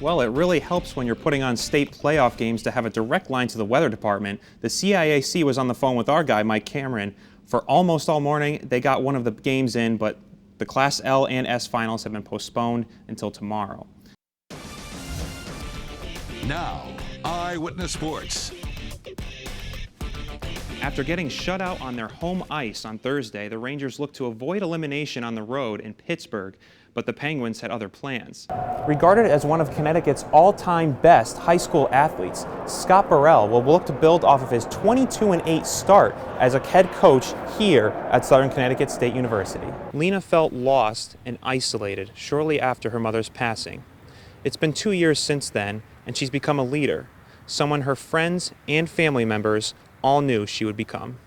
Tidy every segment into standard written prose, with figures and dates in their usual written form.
Well, it really helps when you're putting on state playoff games to have a direct line to the weather department. The CIAC was on the phone with our guy, Mike Cameron, for almost all morning. They got one of the games in, but the Class L and S finals have been postponed until tomorrow. Now, Eyewitness Sports. After getting shut out on their home ice on Thursday, the Rangers looked to avoid elimination on the road in Pittsburgh, but the Penguins had other plans. Regarded as one of Connecticut's all-time best high school athletes, Scott Burrell will look to build off of his 22-8 start as a head coach here at Southern Connecticut State University. Lena felt lost and isolated shortly after her mother's passing. It's been 2 years since then, and she's become a leader, someone her friends and family members all knew she would become.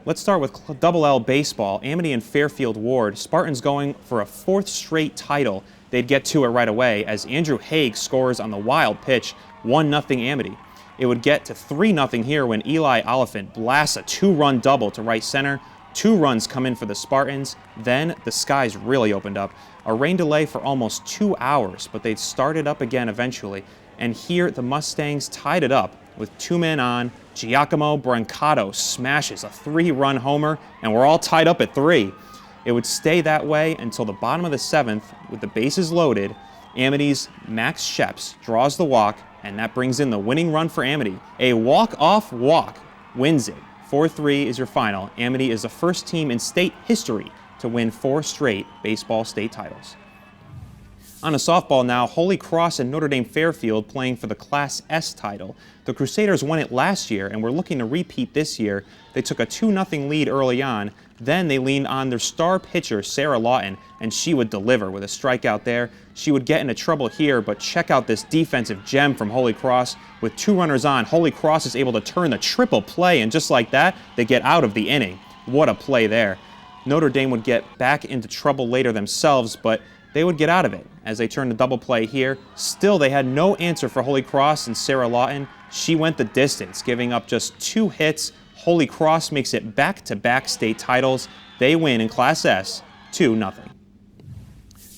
Let's start with Double L baseball. Amity and Fairfield Ward, Spartans going for a 4th straight title. They'd get to it right away as Andrew Haig scores on the wild pitch, 1-0 Amity. It would get to 3-0 here when Eli Oliphant blasts a 2-run double to right center. 2 runs come in for the Spartans. Then the skies really opened up. A rain delay for almost 2 hours, but they'd started up again eventually. And here the Mustangs tied it up with 2 men on. Giacomo Brancato smashes a 3-run homer, and we're all tied up at 3. It would stay that way until the bottom of the 7th with the bases loaded. Amity's Max Sheps draws the walk, and that brings in the winning run for Amity. A walk-off walk wins it. 4-3 is your final. Amity is the first team in state history to win 4 straight baseball state titles. On to softball now, Holy Cross and Notre Dame Fairfield playing for the Class S title. The Crusaders won it last year and were looking to repeat this year. They took a 2-0 lead early on. Then they leaned on their star pitcher, Sarah Lawton, and she would deliver with a strikeout there. She would get into trouble here, but check out this defensive gem from Holy Cross. With 2 runners on, Holy Cross is able to turn the triple play, and just like that, they get out of the inning. What a play there. Notre Dame would get back into trouble later themselves, but they would get out of it as they turned the double play here. Still, they had no answer for Holy Cross and Sarah Lawton. She went the distance, giving up just 2 hits. Holy Cross makes it back-to-back state titles. They win in Class S 2-0.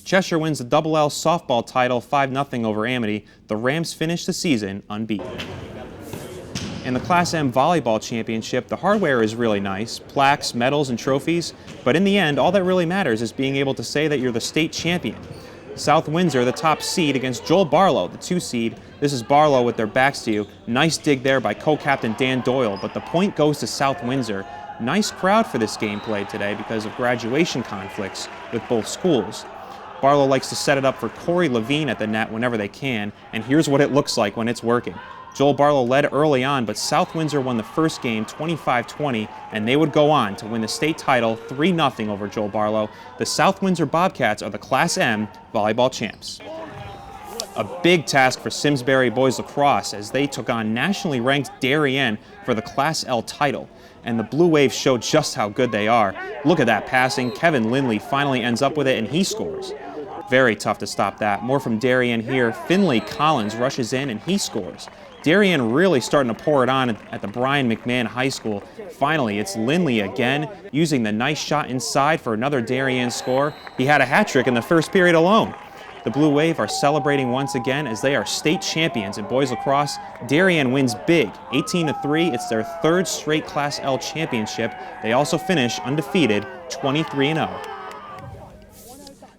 Cheshire wins the Double L softball title 5-0 over Amity. The Rams finish the season unbeaten. In the Class M volleyball championship, the hardware is really nice, plaques, medals, and trophies, but in the end, all that really matters is being able to say that you're the state champion. South Windsor, the top seed, against Joel Barlow, the 2 seed. This is Barlow with their backs to you. Nice dig there by co-captain Dan Doyle, but the point goes to South Windsor. Nice crowd for this game played today because of graduation conflicts with both schools. Barlow likes to set it up for Corey Levine at the net whenever they can, and here's what it looks like when it's working. Joel Barlow led early on, but South Windsor won the first game 25-20, and they would go on to win the state title 3-0 over Joel Barlow. The South Windsor Bobcats are the Class M volleyball champs. A big task for Simsbury boys lacrosse as they took on nationally ranked Darien for the Class L title. And the Blue Wave showed just how good they are. Look at that passing. Kevin Lindley finally ends up with it, and he scores. Very tough to stop that. More from Darien here. Finley Collins rushes in, and he scores. Darien really starting to pour it on at the Brian McMahon High School. Finally, it's Lindley again, using the nice shot inside for another Darien score. He had a hat trick in the first period alone. The Blue Wave are celebrating once again as they are state champions in boys lacrosse. Darien wins big, 18-3. It's their 3rd straight Class L championship. They also finish undefeated, 23-0.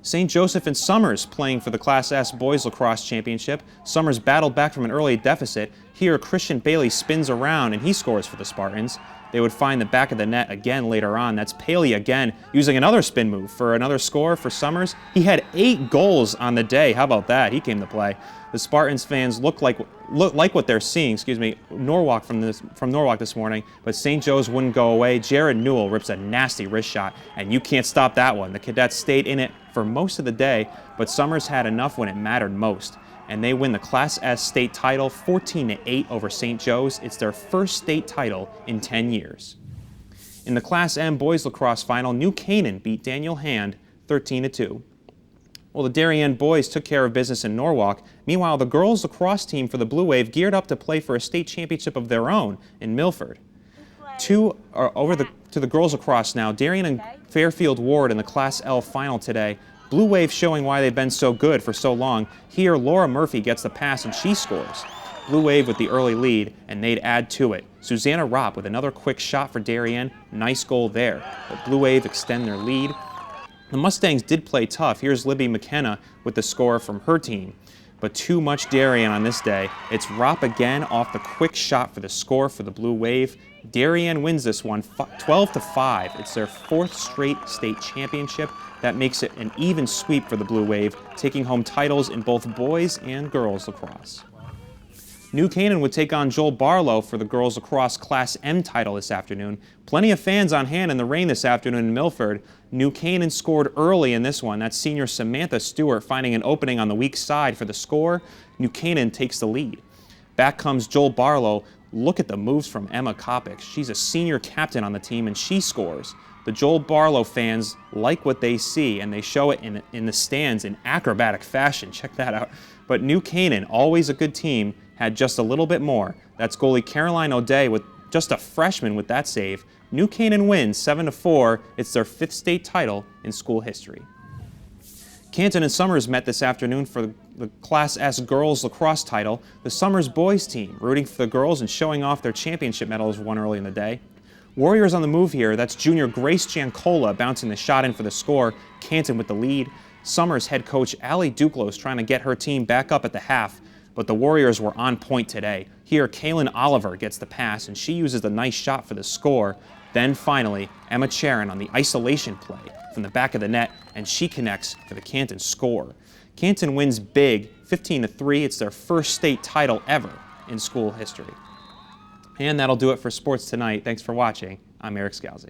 St. Joseph and Summers playing for the Class S Boys Lacrosse Championship. Summers battled back from an early deficit. Here, Christian Bailey spins around and he scores for the Spartans. They would find the back of the net again later on. That's Paley again using another spin move for another score for Summers. He had 8 goals on the day. How about that? He came to play. The Spartans fans look like what they're seeing. Norwalk from Norwalk this morning, but St. Joe's wouldn't go away. Jared Newell rips a nasty wrist shot, and you can't stop that one. The Cadets stayed in it for most of the day, but Summers had enough when it mattered most, and they win the Class S state title 14-8 over St. Joe's. It's their first state title in 10 years. In the Class M boys lacrosse final, New Canaan beat Daniel Hand 13-2. Well, the Darien boys took care of business in Norwalk. Meanwhile, the girls lacrosse team for the Blue Wave geared up to play for a state championship of their own in Milford. Over to the girls lacrosse now. Darien and Fairfield Ward in the Class L final today. Blue Wave showing why they've been so good for so long. Here, Laura Murphy gets the pass and she scores. Blue Wave with the early lead, and they'd add to it. Susanna Ropp with another quick shot for Darien. Nice goal there. But Blue Wave extend their lead. The Mustangs did play tough. Here's Libby McKenna with the score from her team. But too much Darien on this day. It's Ropp again off the quick shot for the score for the Blue Wave. Darien wins this one 12-5. It's their 4th straight state championship. That makes it an even sweep for the Blue Wave, taking home titles in both boys and girls lacrosse. New Canaan would take on Joel Barlow for the girls lacrosse Class M title this afternoon. Plenty of fans on hand in the rain this afternoon in Milford. New Canaan scored early in this one. That's senior Samantha Stewart finding an opening on the weak side for the score. New Canaan takes the lead. Back comes Joel Barlow. Look at the moves from Emma Kopic. She's a senior captain on the team and she scores. The Joel Barlow fans like what they see, and they show it in the stands in acrobatic fashion. Check that out. But New Canaan, always a good team, had just a little bit more. That's goalie Caroline O'Day with just a freshman with that save. New Canaan wins 7-4. It's their 5th state title in school history. Canton and Summers met this afternoon for the Class S girls lacrosse title. The Summers boys team rooting for the girls and showing off their championship medals won early in the day. Warriors on the move here. That's junior Grace Giancola bouncing the shot in for the score. Canton with the lead. Summers head coach Allie Duclos trying to get her team back up at the half, but the Warriors were on point today. Here, Kaylin Oliver gets the pass, and she uses the nice shot for the score. Then finally, Emma Charon on the isolation play from the back of the net, and she connects for the Canton score. Canton wins big, 15-3. It's their 1st state title ever in school history. And that'll do it for sports tonight. Thanks for watching. I'm Erik Scalzi.